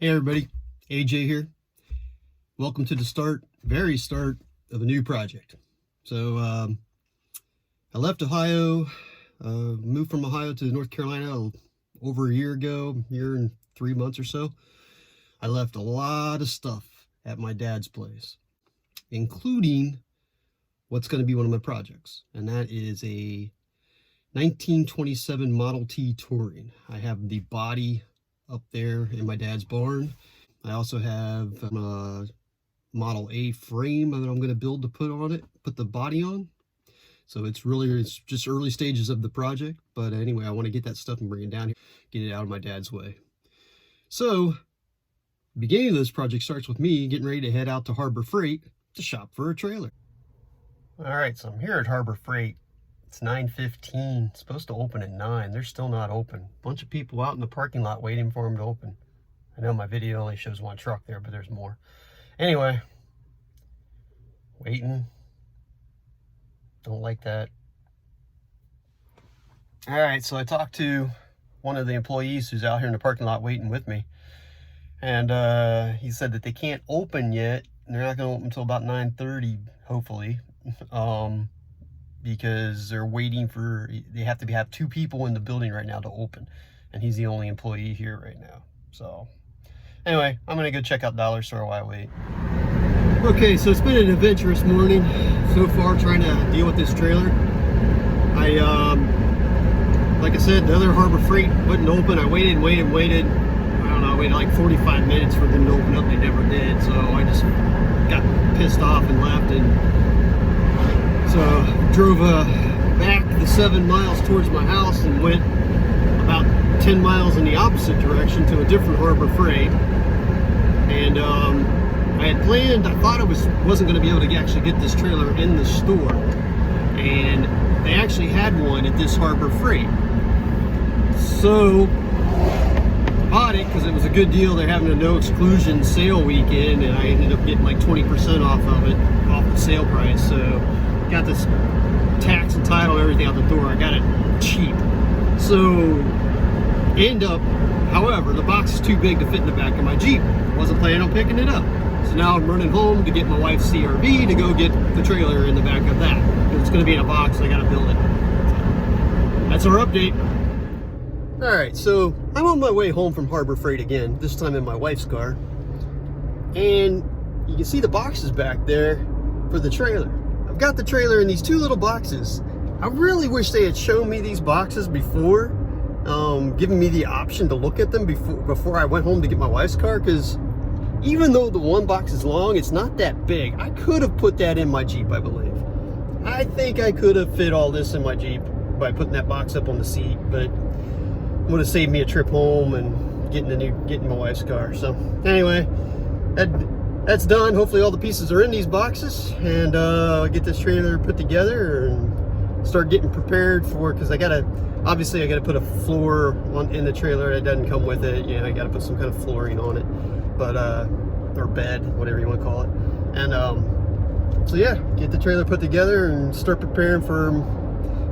Hey everybody, AJ here. Welcome to the very start of a new project. So I left Ohio, moved from Ohio to North Carolina over a year ago, year and 3 months or so. I left a lot of stuff at my dad's place, including what's going to be one of my projects, and that is a 1927 Model T Touring. I have the body up there in my dad's barn. I also have a Model A frame that I'm going to build to put the body on. So it's just early stages of the project. But anyway, I want to get that stuff and bring it down here, get it out of my dad's way. So the beginning of this project starts with me getting ready to head out to Harbor Freight to shop for a trailer. All right, so I'm here at Harbor Freight. It's 9:15, it's supposed to open at 9. They're still not open. Bunch of people out in the parking lot waiting for them to open. I know my video only shows one truck there, but there's more. Anyway, waiting. Don't like that. All right, so I talked to one of the employees who's out here in the parking lot waiting with me. And he said that they can't open yet. They're not going to open until about 9:30, hopefully. Because they're waiting they have to have 2 people in the building right now to open. And he's the only employee here right now. So anyway, I'm gonna go check out Dollar Store while I wait. Okay, so it's been an adventurous morning so far trying to deal with this trailer. Like I said, the other Harbor Freight wouldn't open. I waited and waited and waited. I don't know, I waited like 45 minutes for them to open up. They never did. So I just got pissed off and left, and so drove back the 7 miles towards my house and went about 10 miles in the opposite direction to a different Harbor Freight. And I had planned, I thought I wasn't going to be able to actually get this trailer in the store. And they actually had one at this Harbor Freight. So I bought it because it was a good deal. They're having a no exclusion sale weekend, and I ended up getting like 20% off of it, off the sale price. So got this tax and title and everything out the door. I got it cheap. So however, the box is too big to fit in the back of my Jeep. Wasn't planning on picking it up. So now I'm running home to get my wife's CRV to go get the trailer in the back of that. It's going to be in a box, I got to build it. So that's our update. All right, so I'm on my way home from Harbor Freight again, this time in my wife's car. And you can see the boxes back there for the trailer. I've got the trailer in these 2 little boxes. I really wish they had shown me these boxes before, giving me the option to look at them before I went home to get my wife's car, because even though the one box is long, it's not that big. I could have put that in my Jeep, I believe. I think I could have fit all this in my Jeep by putting that box up on the seat, but it would have saved me a trip home and getting my wife's car. So anyway, that's done. Hopefully all the pieces are in these boxes, and get this trailer put together and start getting prepared for, because obviously I gotta put a floor in the trailer that doesn't come with it. You know, I gotta put some kind of flooring on it, but or bed, whatever you want to call it. And so yeah, get the trailer put together and start preparing for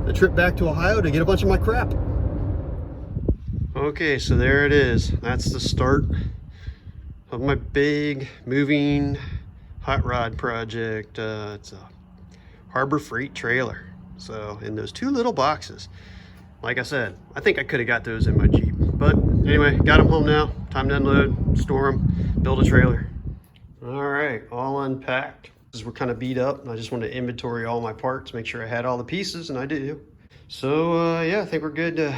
the trip back to Ohio to get a bunch of my crap. Okay, so there it is. That's the start of my big moving hot rod project. It's a Harbor Freight trailer. So in those 2 little boxes, like I said, I think I could have got those in my Jeep. But anyway, got them home now. Time to unload, store them, build a trailer. All right, all unpacked. We're kind of beat up, and I just wanted to inventory all my parts, make sure I had all the pieces, and I do. So yeah, I think we're good to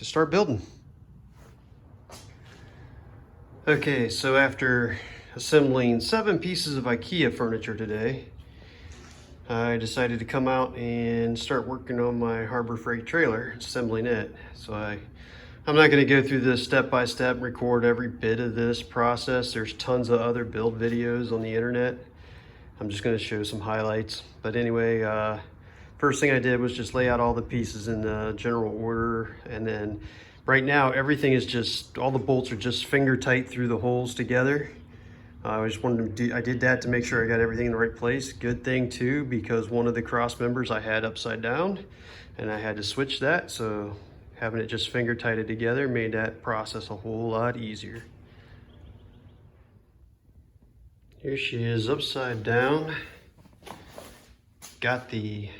start building. Okay, so after assembling 7 pieces of IKEA furniture today, I decided to come out and start working on my Harbor Freight trailer, assembling it. So I'm not going to go through this step by step, record every bit of this process. There's tons of other build videos on the internet. I'm just going to show some highlights. But anyway, first thing I did was just lay out all the pieces in the general order. And then right now, everything is all the bolts are just finger tight through the holes together. I just wanted to I did that to make sure I got everything in the right place. Good thing too, because one of the cross members I had upside down and I had to switch that. So having it just finger tighted together made that process a whole lot easier. Here she is upside down. Got the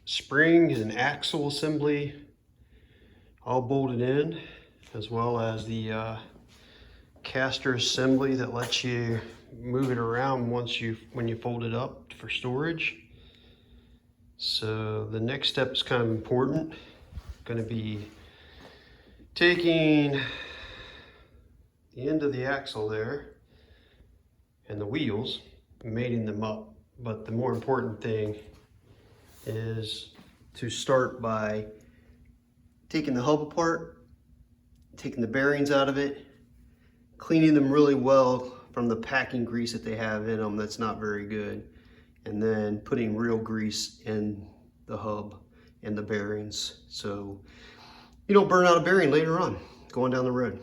springs and axle assembly all bolted in, as well as the caster assembly that lets you move it around when you fold it up for storage. So the next step is kind of important. Going to be taking the end of the axle there and the wheels, mating them up. But the more important thing is to start by taking the hub apart, taking the bearings out of it, cleaning them really well from the packing grease that they have in them that's not very good, and then putting real grease in the hub and the bearings so you don't burn out a bearing later on going down the road.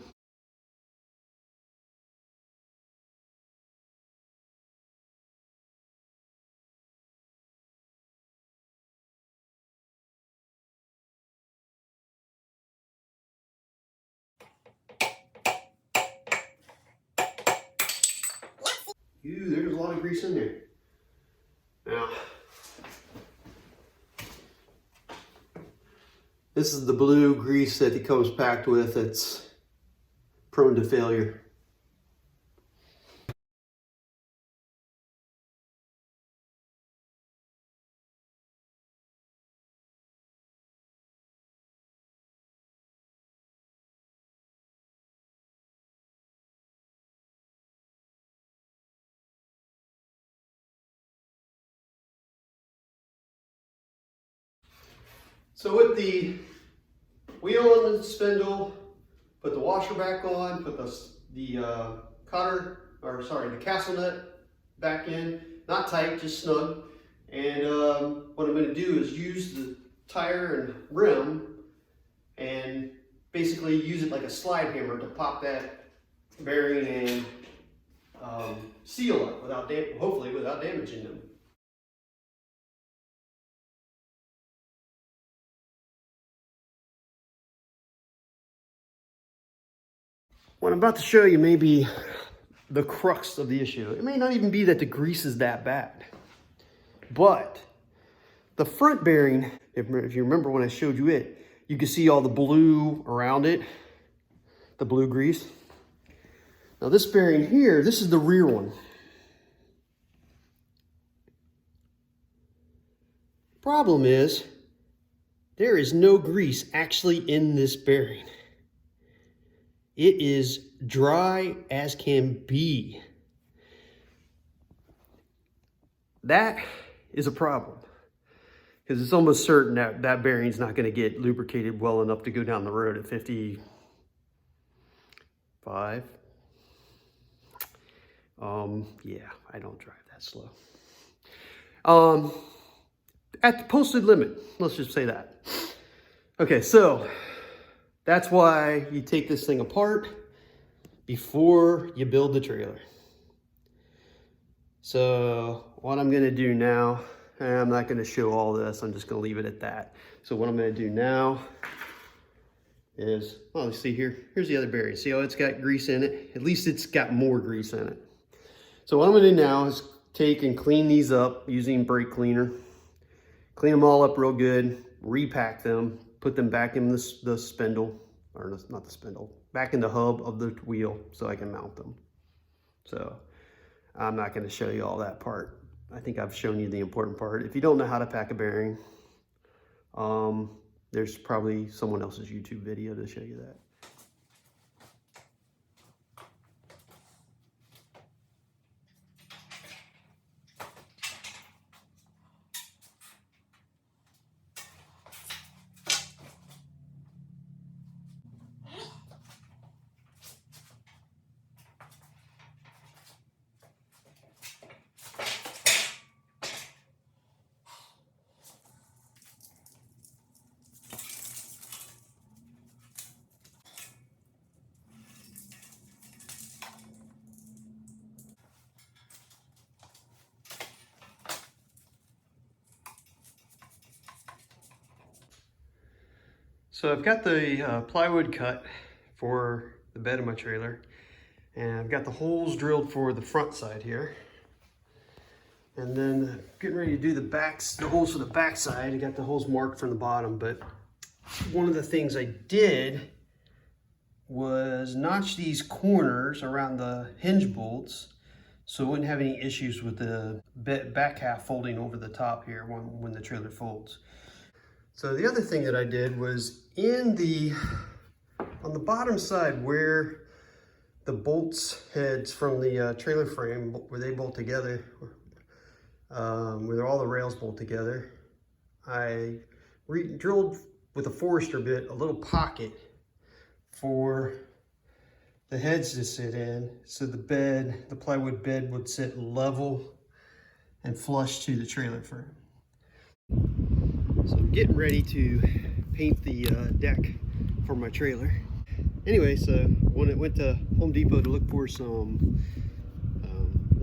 Ooh, there's a lot of grease in there. Now, this is the blue grease that it comes packed with. It's prone to failure. So with the wheel and the spindle, put the washer back on, put the cutter, or sorry, the castle nut back in, not tight, just snug. And what I'm going to do is use the tire and rim and basically use it like a slide hammer to pop that bearing and seal it without hopefully without damaging them. What I'm about to show you may be the crux of the issue. It may not even be that the grease is that bad, but the front bearing, if you remember when I showed you it, you can see all the blue around it, the blue grease. Now this bearing here, this is the rear one. Problem is, there is no grease actually in this bearing. It is dry as can be. That is a problem, because it's almost certain that that bearing's not going to get lubricated well enough to go down the road at 55. Yeah, I don't drive that slow. At the posted limit, let's just say that. Okay, so that's why you take this thing apart before you build the trailer. So what I'm gonna do now, and I'm not gonna show all this, I'm just gonna leave it at that. So what I'm gonna do now is, oh, let's see here, here's the other bearing. See how it's got grease in it? At least it's got more grease in it. So what I'm gonna do now is take and clean these up using brake cleaner. Clean them all up real good, repack them, put them back in the spindle, or not the spindle, back in the hub of the wheel so I can mount them. So I'm not going to show you all that part. I think I've shown you the important part. If you don't know how to pack a bearing, there's probably someone else's YouTube video to show you that. So I've got the plywood cut for the bed of my trailer, and I've got the holes drilled for the front side here. And then getting ready to do the holes for the back side. I got the holes marked from the bottom, but one of the things I did was notch these corners around the hinge bolts so it wouldn't have any issues with the back half folding over the top here when the trailer folds. So the other thing that I did was on the bottom side where the bolts heads from the trailer frame, where they bolt together, where all the rails bolt together, I drilled with a Forester bit a little pocket for the heads to sit in, so the plywood bed would sit level and flush to the trailer frame. So I'm getting ready to paint the deck for my trailer. Anyway, so when I went to Home Depot to look for some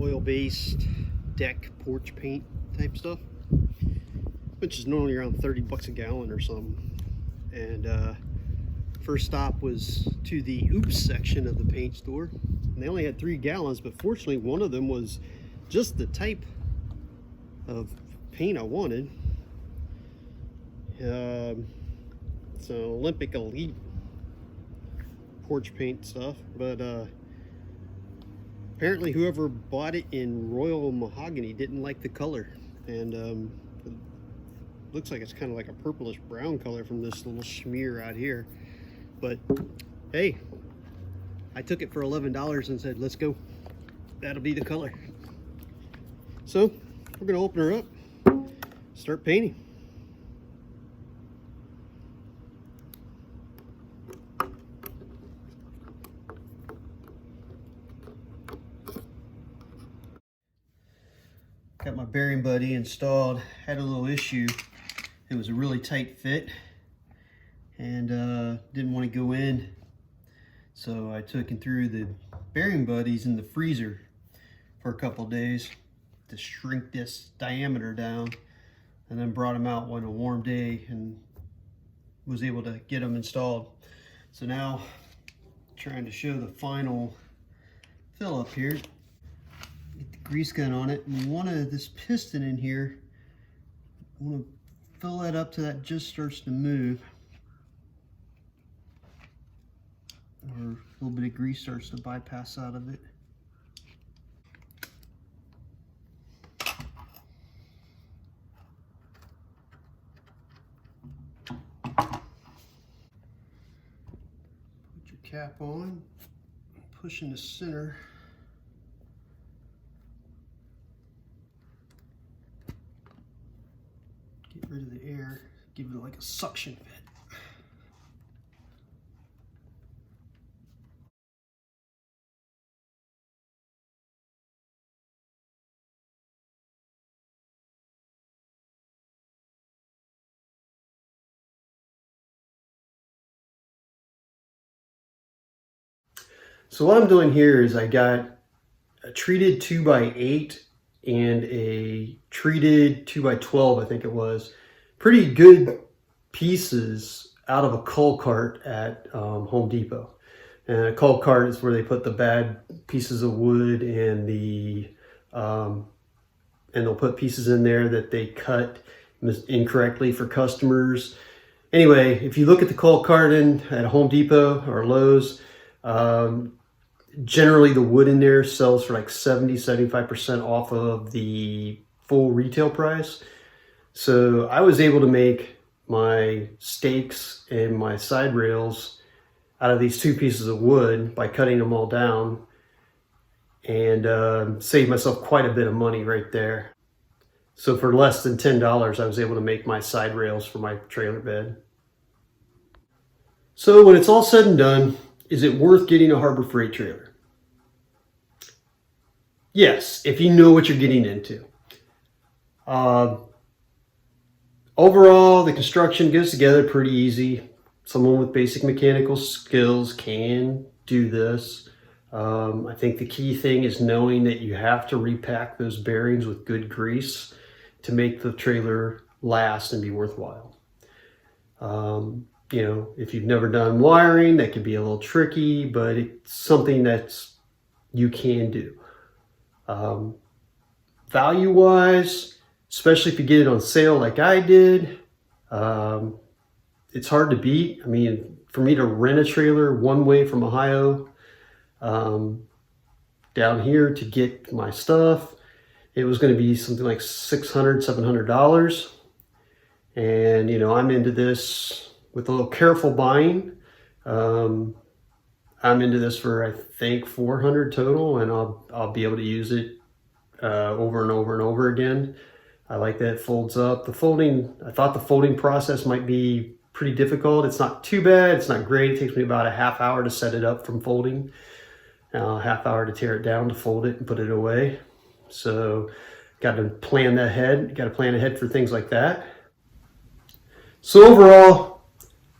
oil-based deck porch paint type stuff, which is normally around 30 bucks a gallon or something. And first stop was to the Oops section of the paint store. And they only had 3 gallons, but fortunately one of them was just the type of paint I wanted. It's an Olympic Elite porch paint stuff, but apparently whoever bought it in Royal Mahogany didn't like the color, and it looks like it's kind of like a purplish brown color from this little smear out here. But hey, I took it for $11 and said, let's go, that'll be the color. So we're gonna open her up, start painting. Got my bearing buddy installed. Had a little issue. It was a really tight fit and didn't want to go in. So I took him through the bearing buddies in the freezer for a couple of days to shrink this diameter down, and then brought him out one a warm day and was able to get them installed. So now trying to show the final fill up here. Get the grease gun on it, and one of this piston in here, I want to fill that up to that just starts to move, or a little bit of grease starts to bypass out of it. Put your cap on, push in the center. Get rid of the air, give it like a suction fit. So what I'm doing here is I got a treated 2x8 and a treated 2x12, I think it was. Pretty good pieces out of a cull cart at Home Depot. And a cull cart is where they put the bad pieces of wood and and they'll put pieces in there that they cut incorrectly for customers. Anyway, if you look at the cull carton at Home Depot or Lowe's, generally the wood in there sells for like 70-75% off of the full retail price. So I was able to make my stakes and my side rails out of these 2 pieces of wood by cutting them all down, and save myself quite a bit of money right there. So for less than $10, I was able to make my side rails for my trailer bed. So when it's all said and done, is it worth getting a Harbor Freight trailer? Yes, if you know what you're getting into. Overall, the construction goes together pretty easy. Someone with basic mechanical skills can do this. I think the key thing is knowing that you have to repack those bearings with good grease to make the trailer last and be worthwhile. You know, if you've never done wiring, that can be a little tricky, but it's something that's you can do. Value-wise, especially if you get it on sale like I did, it's hard to beat. I mean, for me to rent a trailer one way from Ohio down here to get my stuff, it was going to be something like $600, $700. And, you know, I'm into this with a little careful buying. I'm into this for, I think, $400 total, and I'll be able to use it over and over and over again. I like that it folds up. The folding, I thought the folding process might be pretty difficult. It's not too bad. It's not great. It takes me about a half hour to set it up from folding, a half hour to tear it down, to fold it and put it away. So got to plan ahead. Got to plan ahead for things like that. So overall,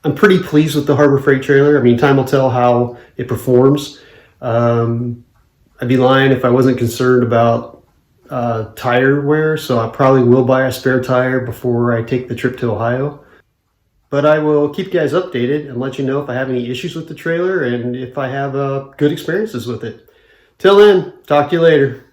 I'm pretty pleased with the Harbor Freight trailer. I mean, time will tell how it performs. I'd be lying if I wasn't concerned about tire wear, so I probably will buy a spare tire before I take the trip to Ohio. But I will keep you guys updated and let you know if I have any issues with the trailer and if I have good experiences with it. Till then, talk to you later.